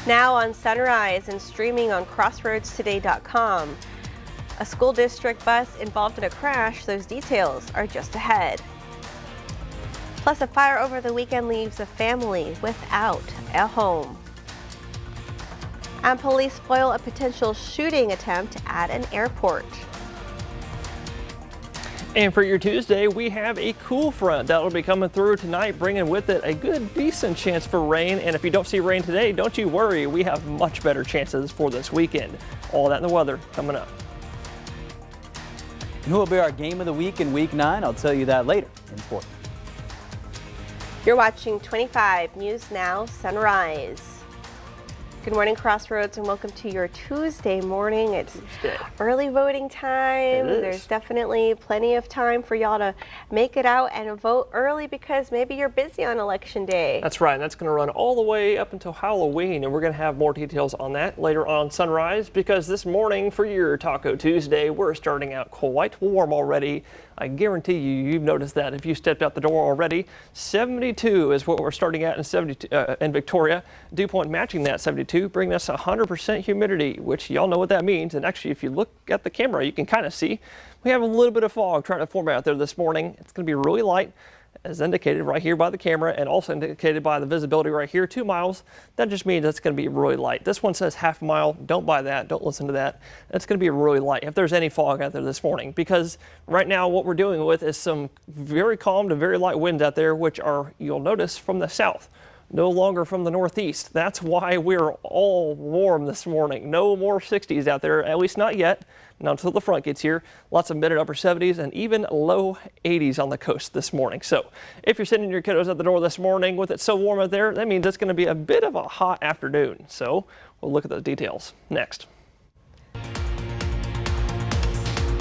Now on Sunrise and streaming on crossroadstoday.com. A school district bus involved in a crash, those details are just ahead. Plus, a fire over the weekend leaves a family without a home. And police foil a potential shooting attempt at an airport. And for your Tuesday, we have a cool front that'll be coming through tonight, bringing with it a good, decent chance for rain. And if you don't see rain today, don't you worry. We have much better chances for this weekend. All that in the weather coming up. And who will be our game of the week in Week 9? I'll tell you that later in sport. You're watching 25 News Now Sunrise. Good morning, Crossroads, and welcome to your Tuesday morning. It's early voting time. There's definitely plenty of time for y'all to make it out and vote early because maybe you're busy on election day. That's right, and that's going to run all the way up until Halloween, and we're going to have more details on that later on Sunrise, because this morning for your Taco Tuesday, we're starting out quite warm already. I guarantee you've noticed that if you stepped out the door already. 72 is what we're starting at in Victoria. Dew point matching that 72, bringing us 100% humidity, which y'all know what that means. And actually, if you look at the camera, you can kind of see we have a little bit of fog trying to form out there this morning. It's going to be really light, as indicated right here by the camera and also indicated by the visibility right here, 2 miles. That just means it's going to be really light. This one says half mile. Don't buy that. Don't listen to that. It's going to be really light if there's any fog out there this morning, because right now what we're dealing with is some very calm to very light winds out there, which are, you'll notice, from the south. No longer from the northeast. That's why we're all warm this morning. No more 60s out there, at least not yet. Not until the front gets here. Lots of mid and upper 70s and even low 80s on the coast this morning. So if you're sending your kiddos out the door this morning with it so warm out there, that means it's going to be a bit of a hot afternoon. So we'll look at those details next.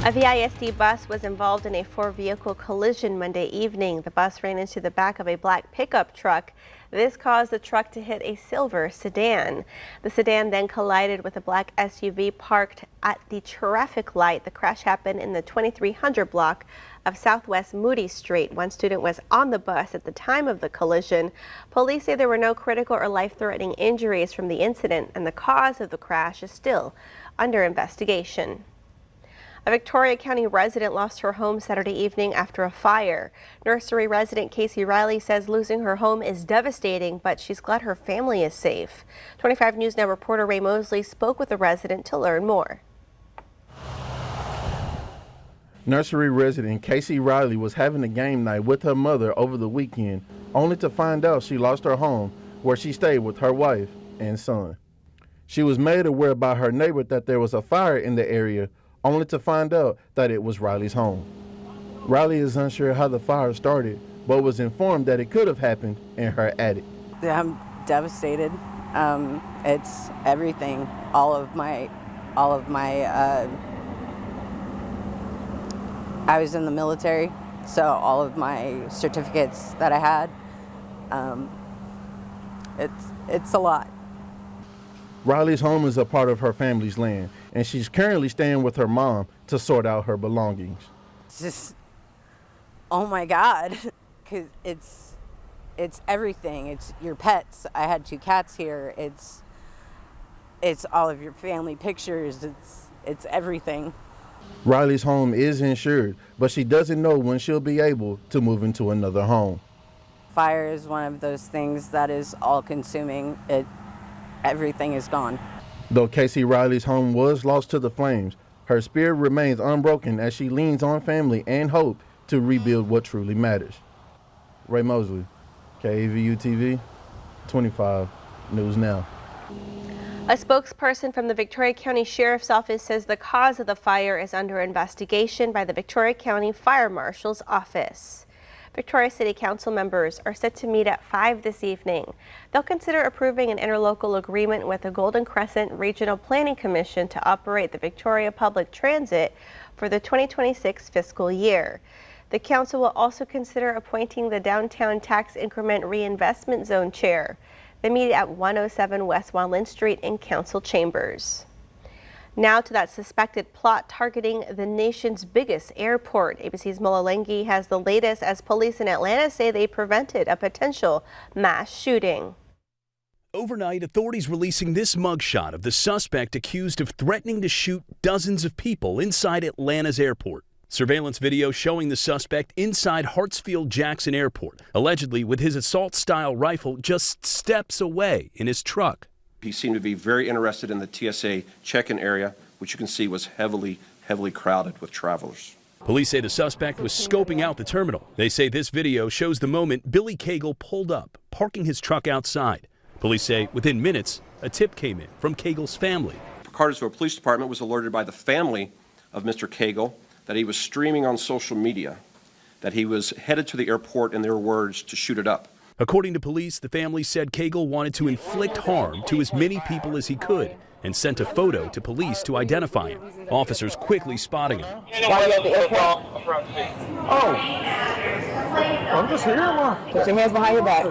A VISD bus was involved in a four-vehicle collision Monday evening. The bus ran into the back of a black pickup truck. This caused the truck to hit a silver sedan. The sedan then collided with a black SUV parked at the traffic light. The crash happened in the 2300 block of Southwest Moody Street. One student was on the bus at the time of the collision. Police say there were no critical or life-threatening injuries from the incident, and the cause of the crash is still under investigation. A Victoria County resident lost her home Saturday evening after a fire. Nursery resident Casey Riley says losing her home is devastating, but she's glad her family is safe. 25 News Now reporter Ray Mosley spoke with the resident to learn more. Nursery resident Casey Riley was having a game night with her mother over the weekend, only to find out she lost her home where she stayed with her wife and son. She was made aware by her neighbor that there was a fire in the area, only to find out that it was Riley's home. Riley is unsure how the fire started, but was informed that it could have happened in her attic. I'm devastated. It's everything. All of my. I was in the military, so all of my certificates that I had. It's a lot. Riley's home is a part of her family's land, and she's currently staying with her mom to sort out her belongings. It's just, oh my God, because it's everything. It's your pets. I had 2 cats here. It's all of your family pictures. It's everything. Riley's home is insured, but she doesn't know when she'll be able to move into another home. Fire is one of those things that is all-consuming. Everything is gone. Though Casey Riley's home was lost to the flames, her spirit remains unbroken as she leans on family and hope to rebuild what truly matters. Ray Mosley, KAVU TV, 25 News Now. A spokesperson from the Victoria County Sheriff's Office says the cause of the fire is under investigation by the Victoria County Fire Marshal's Office. Victoria City Council members are set to meet at 5 this evening. They'll consider approving an interlocal agreement with the Golden Crescent Regional Planning Commission to operate the Victoria Public Transit for the 2026 fiscal year. The council will also consider appointing the Downtown Tax Increment Reinvestment Zone Chair. They meet at 107 West Wallen Street in council chambers. Now to that suspected plot targeting the nation's biggest airport. ABC's Mola Lengi has the latest as police in Atlanta say they prevented a potential mass shooting. Overnight, authorities releasing this mugshot of the suspect accused of threatening to shoot dozens of people inside Atlanta's airport. Surveillance video showing the suspect inside Hartsfield-Jackson Airport, allegedly with his assault-style rifle just steps away in his truck. He seemed to be very interested in the TSA check-in area, which you can see was heavily crowded with travelers. Police say the suspect was scoping out the terminal. They say this video shows the moment Billy Cagle pulled up, parking his truck outside. Police say within minutes, a tip came in from Cagle's family. Cartersville Police Department was alerted by the family of Mr. Cagle that he was streaming on social media, that he was headed to the airport, in their words, to shoot it up. According to police, the family said Cagle wanted to inflict harm to as many people as he could and sent a photo to police to identify him. Officers quickly spotting him. Why are you at the airport? Oh. I'm just here, Ma. Put your hands behind your back.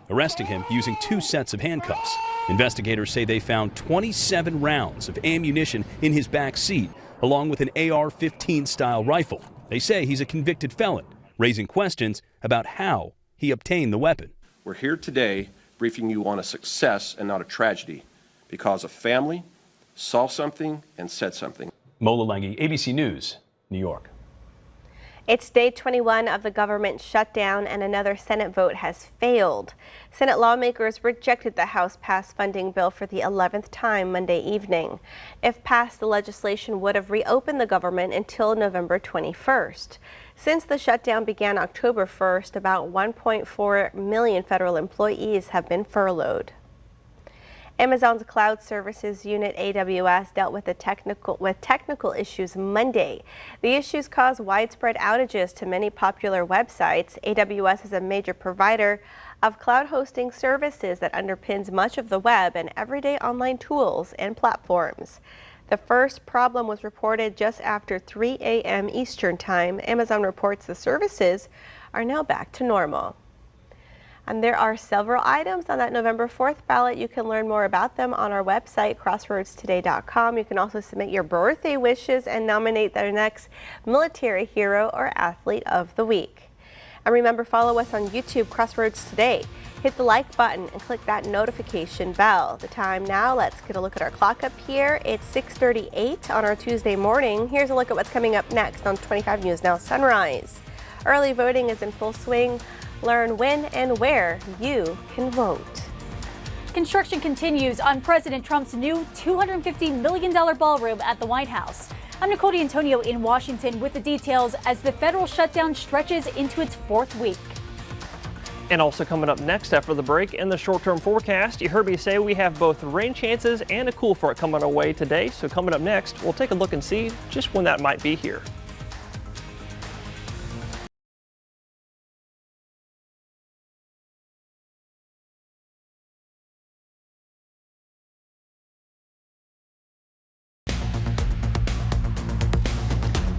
Arresting him using 2 sets of handcuffs. Investigators say they found 27 rounds of ammunition in his back seat, along with an AR-15 style rifle. They say he's a convicted felon, raising questions about how he obtained the weapon. We're here today briefing you on a success and not a tragedy, because a family saw something and said something. Mola Lenghi, ABC News, New York. It's day 21 of the government shutdown, and another Senate vote has failed. Senate lawmakers rejected the House-passed funding bill for the 11th time Monday evening. If passed, the legislation would have reopened the government until November 21st. Since the shutdown began October 1st, about 1.4 million federal employees have been furloughed. Amazon's cloud services unit AWS dealt with technical issues Monday. The issues caused widespread outages to many popular websites. AWS is a major provider of cloud hosting services that underpins much of the web and everyday online tools and platforms. The first problem was reported just after 3 a.m. Eastern Time. Amazon reports the services are now back to normal. And there are several items on that November 4th ballot. You can learn more about them on our website, crossroadstoday.com. You can also submit your birthday wishes and nominate their next military hero or athlete of the week. And remember, follow us on YouTube, Crossroads Today. Hit the like button and click that notification bell. The time now, let's get a look at our clock up here. It's 6:38 on our Tuesday morning. Here's a look at what's coming up next on 25 News Now Sunrise. Early voting is in full swing. Learn when and where you can vote. Construction continues on President Trump's new $250 million ballroom at the White House. I'm Nicole D'Antonio in Washington with the details as the federal shutdown stretches into its 4th week. And also coming up next after the break, in the short-term forecast, you heard me say we have both rain chances and a cool front coming our way today. So coming up next, we'll take a look and see just when that might be here.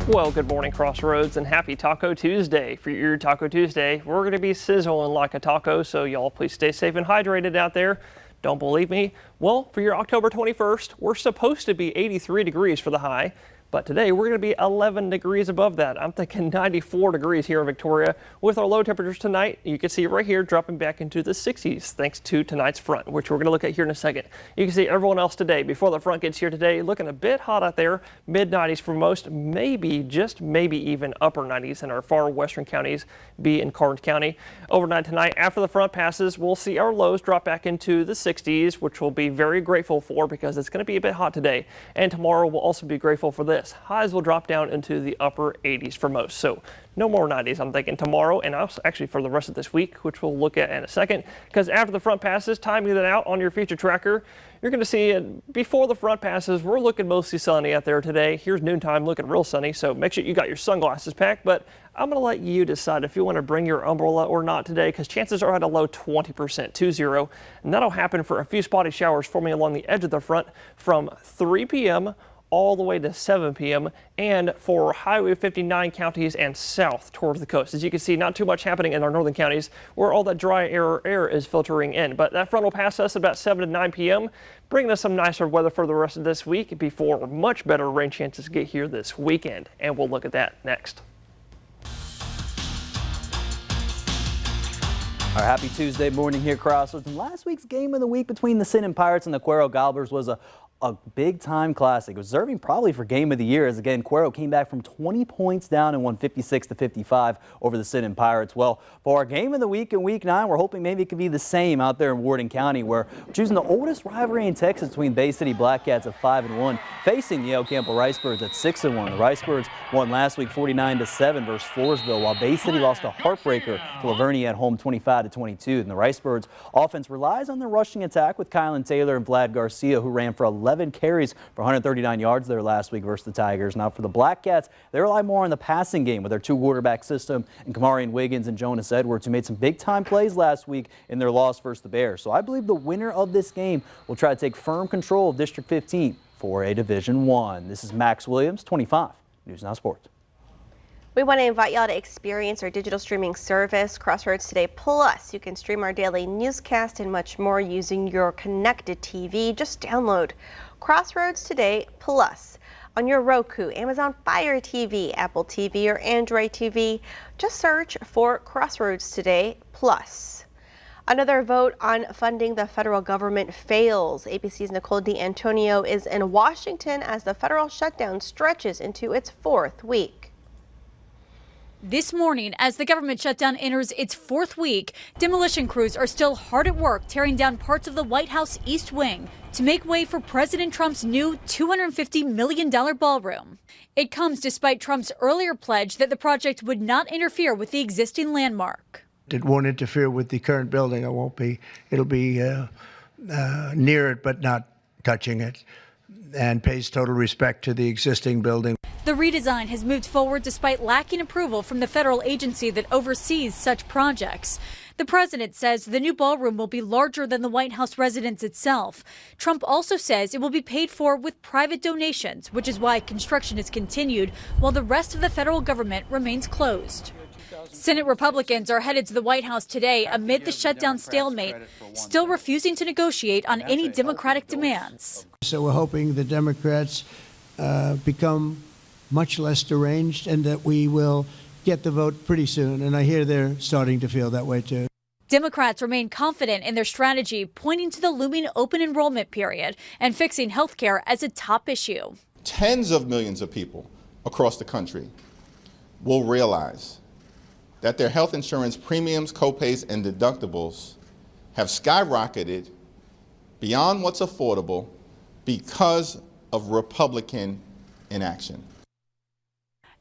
Well, good morning, Crossroads, and happy Taco Tuesday. For your Taco Tuesday, we're going to be sizzling like a taco, so y'all please stay safe and hydrated out there. Don't believe me? Well, for your October 21st, we're supposed to be 83 degrees for the high, but today we're going to be 11 degrees above that. I'm thinking 94 degrees here in Victoria. With our low temperatures tonight, you can see right here dropping back into the 60s thanks to tonight's front, which we're going to look at here in a second. You can see everyone else today, before the front gets here today, looking a bit hot out there. Mid-90s for most, maybe, just maybe even upper 90s in our far western counties, be in Karnes County. Overnight tonight, after the front passes, we'll see our lows drop back into the 60s, which we'll be very grateful for because it's going to be a bit hot today. And tomorrow we'll also be grateful for this. Highs will drop down into the upper 80s for most. So no more 90s, I'm thinking tomorrow, and also actually for the rest of this week, which we'll look at in a second, because after the front passes, timing that out on your future tracker, you're going to see it before the front passes. We're looking mostly sunny out there today. Here's noontime looking real sunny, so make sure you got your sunglasses packed, but I'm going to let you decide if you want to bring your umbrella or not today, because chances are at a low 20%, 20, and that'll happen for a few spotty showers forming along the edge of the front from 3 p.m. all the way to 7 p.m. and for Highway 59 counties and south towards the coast. As you can see, not too much happening in our northern counties where all that dry air is filtering in. But that front will pass us about 7 to 9 p.m., bringing us some nicer weather for the rest of this week before much better rain chances get here this weekend. And we'll look at that next. Our happy Tuesday morning here, Crossroads. And last week's game of the week between the Sinton Pirates and the Cuero Gobblers was a big-time classic. It was serving probably for game of the year, as again, Cuero came back from 20 points down and won 56-55 over the Sinton Pirates. Well, for our game of the week in Week 9, we're hoping maybe it could be the same out there in Worden County, where we're choosing the oldest rivalry in Texas between Bay City Blackcats at 5-1, facing the El Campo Ricebirds at 6-1. The Ricebirds won last week 49-7 versus Floresville, while Bay City lost a heartbreaker to Lavernia at home 25-22. And the Ricebirds offense relies on their rushing attack with Kylan Taylor and Vlad Garcia, who ran for 11 carries for 139 yards there last week versus the Tigers. Now for the Blackcats, they rely more on the passing game with their two-quarterback system and Kamarian Wiggins and Jonas Edwards, who made some big-time plays last week in their loss versus the Bears. So I believe the winner of this game will try to take firm control of District 15 for a Division I. This is Max Williams, 25 News Now Sports. We want to invite y'all to experience our digital streaming service, Crossroads Today Plus. You can stream our daily newscast and much more using your connected TV. Just download Crossroads Today Plus on your Roku, Amazon Fire TV, Apple TV, or Android TV. Just search for Crossroads Today Plus. Another vote on funding the federal government fails. ABC's Nicole D'Antonio is in Washington as the federal shutdown stretches into its 4th week. This morning, as the government shutdown enters its 4th week, demolition crews are still hard at work tearing down parts of the White House East Wing to make way for President Trump's new $250 million ballroom. It comes despite Trump's earlier pledge that the project would not interfere with the existing landmark. It won't interfere with the current building. It'll be near it, but not touching it, and pays total respect to the existing building. The redesign has moved forward despite lacking approval from the federal agency that oversees such projects. The president says the new ballroom will be larger than the White House residence itself. Trump also says it will be paid for with private donations, which is why construction is continued while the rest of the federal government remains closed. Senate Republicans are headed to the White House today amid the shutdown stalemate, still refusing to negotiate on any Democratic demands. So we're hoping the Democrats become much less deranged and that we will get the vote pretty soon. And I hear they're starting to feel that way, too. Democrats remain confident in their strategy, pointing to the looming open enrollment period and fixing health care as a top issue. Tens of millions of people across the country will realize that their health insurance premiums, copays, and deductibles have skyrocketed beyond what's affordable because of Republican inaction.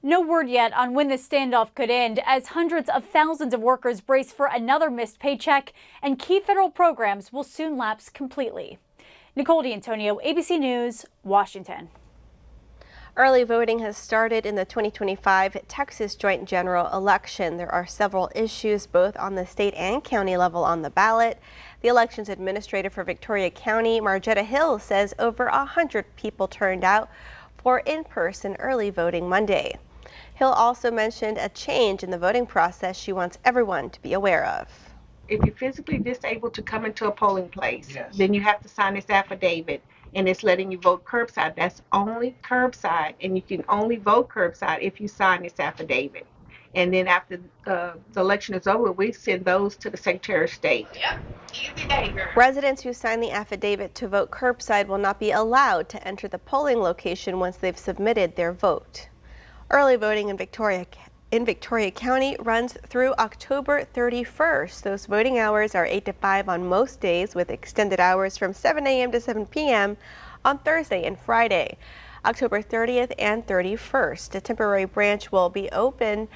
No word yet on when this standoff could end, as hundreds of thousands of workers brace for another missed paycheck, and key federal programs will soon lapse completely. Nicole D'Antonio, ABC News, Washington. Early voting has started in the 2025 Texas joint general election. There are several issues both on the state and county level on the ballot. The elections administrator for Victoria County, Margetta Hill, says over 100 people turned out for in-person early voting Monday. Hill also mentioned a change in the voting process she wants everyone to be aware of. If you're physically disabled to come into a polling place, then you have to sign this affidavit, and it's letting you vote curbside. That's only curbside, and you can only vote curbside if you sign this affidavit. And then after the election is over, we send those to the Secretary of State. Yep. Easy day, girl. Residents who sign the affidavit to vote curbside will not be allowed to enter the polling location once they've submitted their vote. Early voting in Victoria County runs through October 31st. Those voting hours are 8 to 5 on most days, with extended hours from 7 a.m. to 7 p.m. on Thursday and Friday. October 30th and 31st. A temporary branch will be open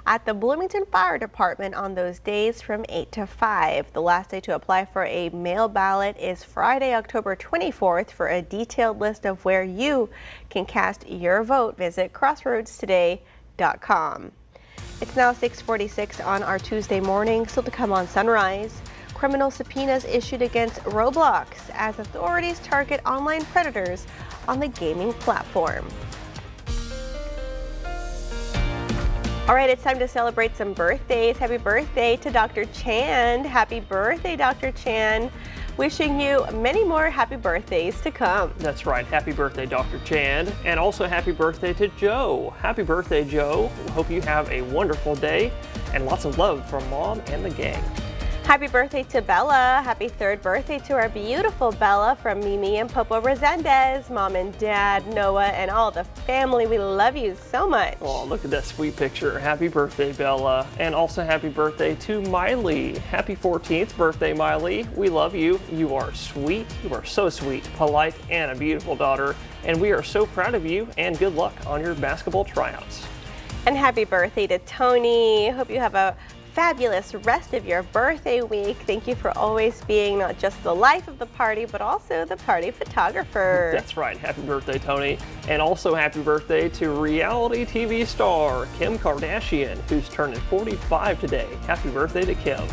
at the Bloomington Fire Department on those days from 8 to 5. The last day to apply for a mail ballot is Friday, October 24th. For a detailed list of where you can cast your vote, visit crossroadstoday.com. It's now 6:46 on our Tuesday morning. Still to come on Sunrise. Criminal subpoenas issued against Roblox as authorities target online predators on the gaming platform. All right, it's time to celebrate some birthdays. Happy birthday to Dr. Chan. Happy birthday, Dr. Chan. Wishing you many more happy birthdays to come. That's right. Happy birthday, Dr. Chan. And also happy birthday to Joe. Happy birthday, Joe. Hope you have a wonderful day and lots of love from Mom and the gang. Happy birthday to Bella. Happy 3rd birthday to our beautiful Bella from Mimi and Popo Resendez, Mom and Dad, Noah, and all the family. We love you so much. Oh, look at that sweet picture. Happy birthday, Bella. And also happy birthday to Miley. Happy 14th birthday, Miley. We love you. You are sweet. You are so sweet, polite, and a beautiful daughter. And we are so proud of you, and good luck on your basketball tryouts. And happy birthday to Tony. Hope you have a fabulous rest of your birthday week. Thank you for always being not just the life of the party, but also the party photographer. That's right. Happy birthday, Tony. And also happy birthday to reality TV star Kim Kardashian, who's turning 45 today. Happy birthday to Kim.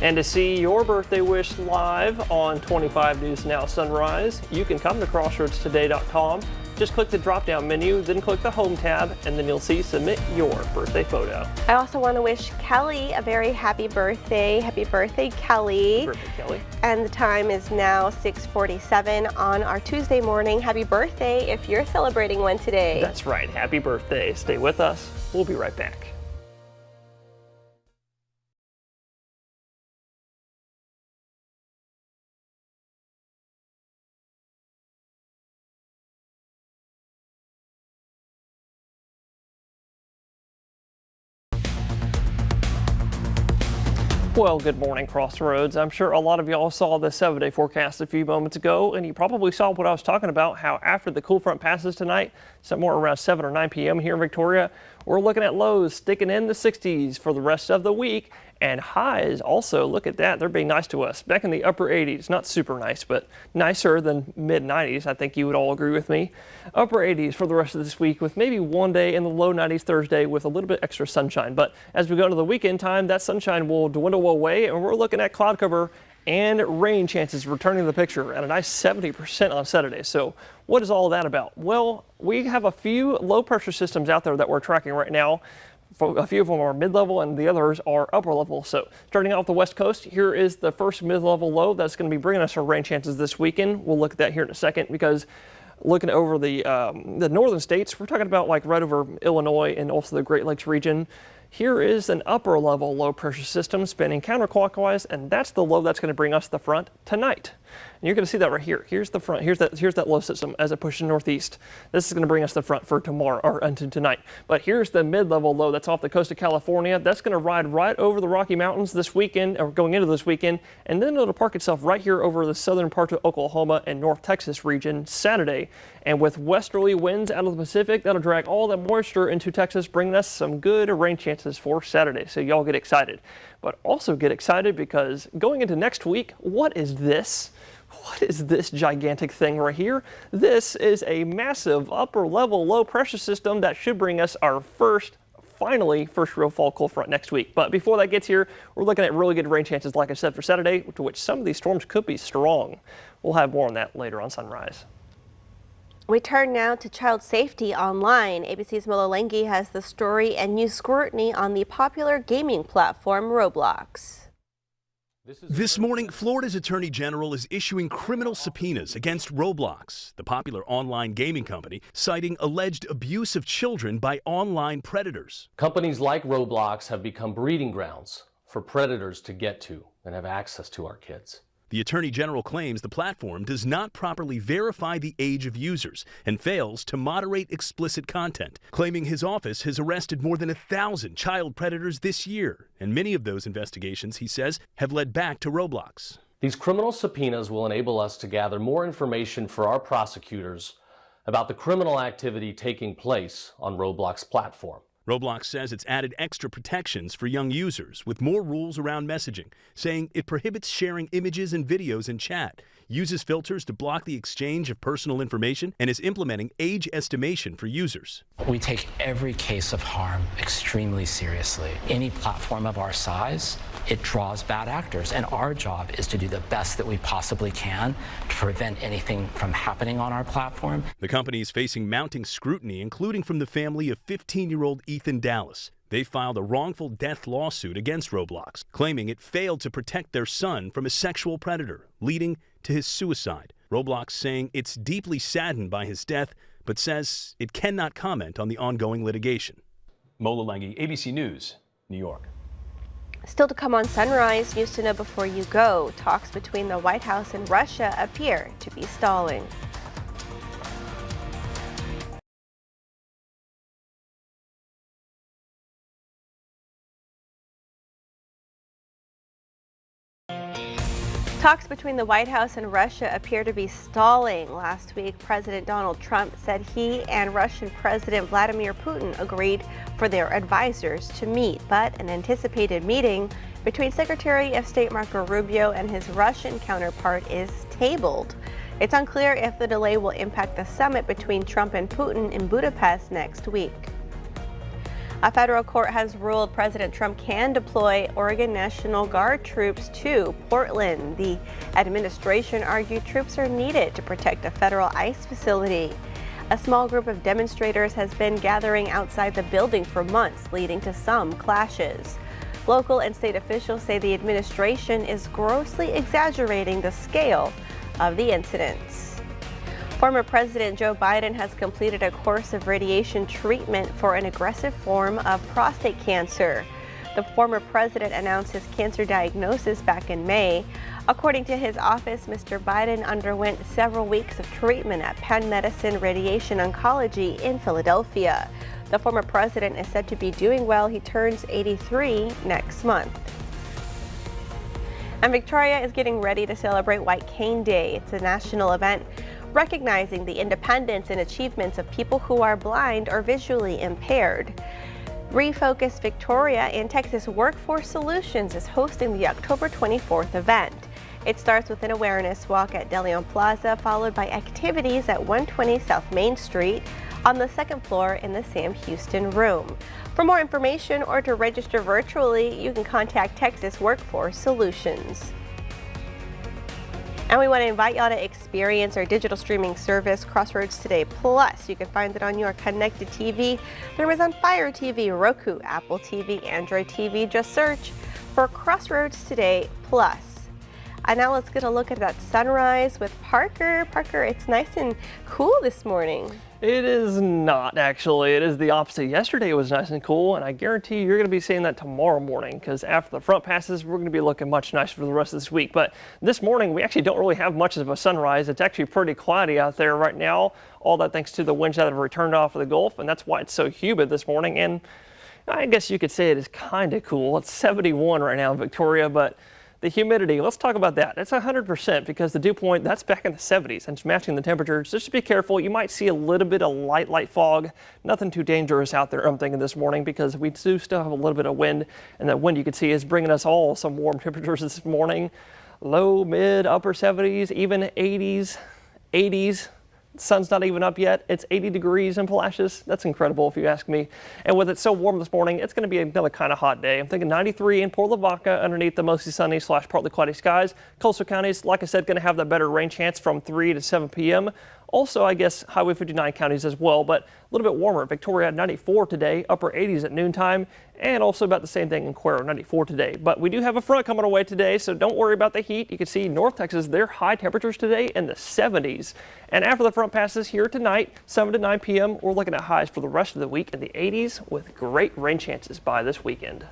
And to see your birthday wish live on 25 News Now Sunrise, you can come to crossroadstoday.com. Just click the drop-down menu, then click the Home tab, and then you'll see Submit Your Birthday Photo. I also want to wish Kelly a very happy birthday. Happy birthday, Kelly. Happy birthday, Kelly. And the time is now 6:47 on our Tuesday morning. Happy birthday if you're celebrating one today. That's right. Happy birthday. Stay with us. We'll be right back. Well, good morning, Crossroads. I'm sure a lot of y'all saw the 7-day forecast a few moments ago, and you probably saw what I was talking about, how after the cool front passes tonight, somewhere around 7 or 9 p.m. here in Victoria, we're looking at lows sticking in the 60s for the rest of the week, and highs also, look at that, they're being nice to us. Back in the upper 80s, not super nice, but nicer than mid 90s. I think you would all agree with me. Upper 80s for the rest of this week with maybe one day in the low 90s Thursday with a little bit extra sunshine. But as we go into the weekend time, that sunshine will dwindle away, and we're looking at cloud cover and rain chances returning to the picture at a nice 70% on Saturday. So what is all that about? Well, we have a few low pressure systems out there that we're tracking right now. A few of them are mid-level and the others are upper level. So starting off the west coast, here is the first mid-level low that's going to be bringing us our rain chances this weekend. We'll look at that here in a second because looking over the northern states, we're talking about like right over Illinois and also the Great Lakes region. Here is an upper level low pressure system spinning counterclockwise, and that's the low that's going to bring us the front tonight. And you're going to see that right here. Here's the front. Here's that low system as it pushes northeast. This is going to bring us the front for tomorrow or until tonight. But here's the mid-level low that's off the coast of California. That's going to ride right over the Rocky Mountains this weekend, or going into this weekend, and then it'll park itself right here over the southern part of Oklahoma and North Texas region Saturday. And with westerly winds out of the Pacific, that'll drag all that moisture into Texas, bringing us some good rain chances for Saturday. So y'all get excited. But also get excited because going into next week, what is this? What is this gigantic thing right here? This is a massive upper level low pressure system that should bring us our first real fall cold front next week. But before that gets here, we're looking at really good rain chances, like I said, for Saturday, to which some of these storms could be strong. We'll have more on that later on Sunrise. We turn now to child safety online. ABC's Mola Lengi has the story and new scrutiny on the popular gaming platform Roblox. This morning, Florida's Attorney General is issuing criminal subpoenas against Roblox, the popular online gaming company, citing alleged abuse of children by online predators. Companies like Roblox have become breeding grounds for predators to get to and have access to our kids. The Attorney General claims the platform does not properly verify the age of users and fails to moderate explicit content, claiming his office has arrested more than 1,000 child predators this year, and many of those investigations, he says, have led back to Roblox. These criminal subpoenas will enable us to gather more information for our prosecutors about the criminal activity taking place on Roblox platform. Roblox says it's added extra protections for young users with more rules around messaging, saying it prohibits sharing images and videos in chat, uses filters to block the exchange of personal information, and is implementing age estimation for users. We take every case of harm extremely seriously. Any platform of our size, it draws bad actors, and our job is to do the best that we possibly can to prevent anything from happening on our platform. The company is facing mounting scrutiny, including from the family of 15-year-old Ethan Dallas. They filed a wrongful death lawsuit against Roblox, claiming it failed to protect their son from a sexual predator, leading to his suicide. Roblox saying it's deeply saddened by his death, but says it cannot comment on the ongoing litigation. Mola Lengi, ABC News, New York. Still to come on Sunrise, news to know before you go. Talks between the White House and Russia appear to be stalling. Talks between the White House and Russia appear to be stalling. Last week, President Donald Trump said he and Russian President Vladimir Putin agreed for their advisors to meet, but an anticipated meeting between Secretary of State Marco Rubio and his Russian counterpart is tabled. It's unclear if the delay will impact the summit between Trump and Putin in Budapest next week. A federal court has ruled President Trump can deploy Oregon National Guard troops to Portland. The administration argued troops are needed to protect a federal ICE facility. A small group of demonstrators has been gathering outside the building for months, leading to some clashes. Local and state officials say the administration is grossly exaggerating the scale of the incidents. Former President Joe Biden has completed a course of radiation treatment for an aggressive form of prostate cancer. The former president announced his cancer diagnosis back in May. According to his office, Mr. Biden underwent several weeks of treatment at Penn Medicine Radiation Oncology in Philadelphia. The former president is said to be doing well. He turns 83 next month. And Victoria is getting ready to celebrate White Cane Day. It's a national event recognizing the independence and achievements of people who are blind or visually impaired. Refocus Victoria and Texas Workforce Solutions is hosting the October 24th event. It starts with an awareness walk at De Leon Plaza, followed by activities at 120 South Main Street on the second floor in the Sam Houston Room. For more information or to register virtually, you can contact Texas Workforce Solutions. And we want to invite y'all to experience our digital streaming service, Crossroads Today Plus. You can find it on your connected TV through Amazon Fire TV, Roku, Apple TV, Android TV. Just search for Crossroads Today Plus. And now let's get a look at that sunrise with Parker. Parker, it's nice and cool this morning. It is not, actually. It is the opposite. Yesterday it was nice and cool, and I guarantee you're going to be seeing that tomorrow morning, because after the front passes, we're going to be looking much nicer for the rest of this week. But this morning, we actually don't really have much of a sunrise. It's actually pretty cloudy out there right now. All that thanks to the winds that have returned off of the Gulf, and that's why it's so humid this morning. And I guess you could say it is kind of cool. It's 71 right now in Victoria, but the humidity, let's talk about that. It's 100% because the dew point, that's back in the 70s and it's matching the temperatures. Just be careful. You might see a little bit of light fog. Nothing too dangerous out there, I'm thinking, this morning, because we do still have a little bit of wind, and that wind you can see is bringing us all some warm temperatures this morning. Low, mid, upper 70s, even 80s. Sun's not even up yet. It's 80 degrees in Palacios. That's incredible if you ask me. And with it so warm this morning, it's going to be another kind of hot day. I'm thinking 93 in Port Lavaca underneath the mostly sunny / partly cloudy skies. Coastal counties, like I said, going to have that better rain chance from 3 to 7 p.m. Also, I guess Highway 59 counties as well, but a little bit warmer. Victoria at 94 today, upper 80s at noontime, and also about the same thing in Cuero, 94 today. But we do have a front coming away today, so don't worry about the heat. You can see North Texas, their high temperatures today in the 70s. And after the front passes here tonight, 7 to 9 p.m., we're looking at highs for the rest of the week in the 80s with great rain chances by this weekend.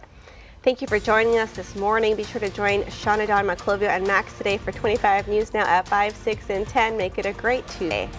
Thank you for joining us this morning. Be sure to join Shauna, Don, Maclovio, and Max today for 25 News Now at 5, 6, and 10. Make it a great Tuesday.